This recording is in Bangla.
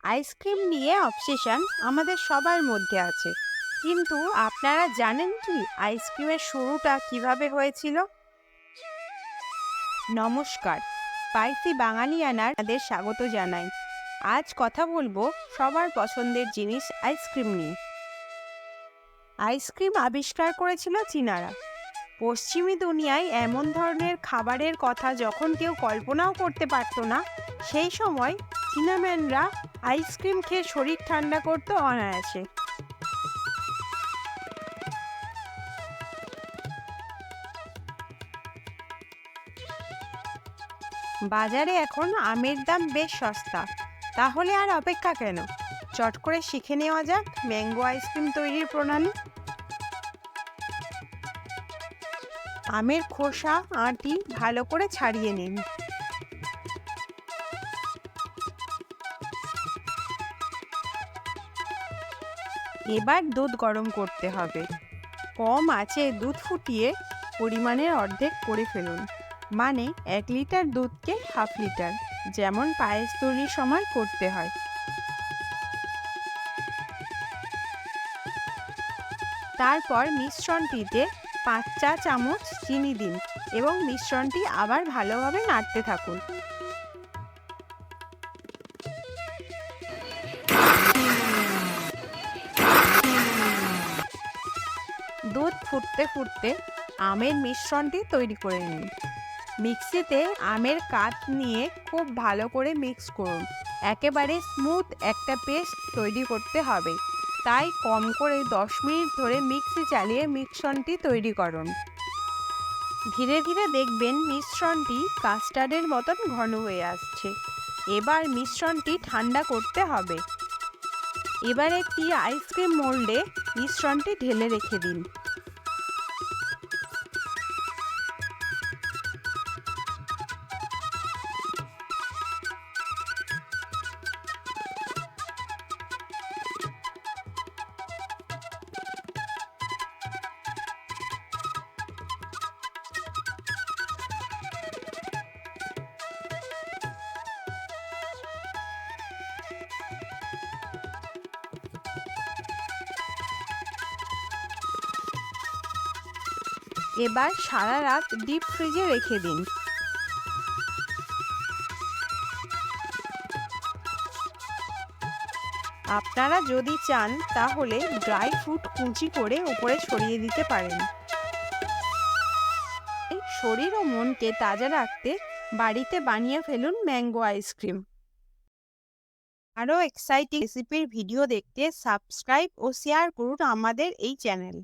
আইসক্রিম নিয়ে অবসেশন আমাদের সবার মধ্যে আছে, কিন্তু আপনারা জানেন কি আইসক্রিমের শুরুটা কিভাবে হয়েছিল? নমস্কার, স্পাইসি বাঙালিয়ানার আপনাদের স্বাগত জানাই। আজ কথা বলবো সবার পছন্দের জিনিস আইসক্রিম নিয়ে। আইসক্রিম আবিষ্কার করেছিল চীনারা। পশ্চিমী দুনিয়ায় এমন ধরনের খাবারের কথা যখন কেউ কল্পনাও করতে পারত না, সেই সময় চীনাম্যানরা আইসক্রিম খেয়ে শরীর ঠান্ডা করতো অনায়াসে। বাজারে এখন আমের দাম বেশ সস্তা, তাহলে আর অপেক্ষা কেন? চট করে শিখে নেওয়া যাক ম্যাঙ্গো আইসক্রিম তৈরির প্রণালী। আমের খোসা আঁটি ভালো করে ছাড়িয়ে নিন। এবার দুধ গরম করতে হবে। কম আঁচে দুধ ফুটিয়ে পরিমাণের অর্ধেক করে ফেলুন, মানে 1 লিটার দুধকে হাফ লিটার, যেমন পায়েস তৈরির সময় করতে হয়। তারপর মিশ্রণটিতে 5 চা চামচ চিনি দিন এবং মিশ্রণটি আবার ভালোভাবে নাড়তে থাকুন। দুধ ফুটতে ফুটতে আমের মিশ্রণটি তৈরি করে নিন। মিক্সিতে আমের কাঠ নিয়ে খুব ভালো করে মিক্স করুন। একেবারে স্মুথ একটা পেস্ট তৈরি করতে হবে, তাই কম করে 10 মিনিট ধরে মিক্সি চালিয়ে মিশ্রণটি তৈরি করুন। ধীরে ধীরে দেখবেন মিশ্রণটি কাস্টার্ডের মতন ঘন হয়ে আসছে। এবার মিশ্রণটি ঠান্ডা করতে হবে। এবার একটি আইসক্রিম মোল্ডে মিশ্রণটি ঢেলে রেখে দিন। এবার সারা রাত ডিপ ফ্রিজে রেখে দিন। আপনারা যদি চান তাহলে ড্রাই ফ্রুট কুচি করে উপরে ছড়িয়ে দিতে পারেন। শরীর ও মনকে তাজা রাখতে বাড়িতে বানিয়ে ফেলুন ম্যাঙ্গো আইসক্রিম। আরও এক্সাইটিং রেসিপির ভিডিও দেখতে সাবস্ক্রাইব ও শেয়ার করুন আমাদের এই চ্যানেল।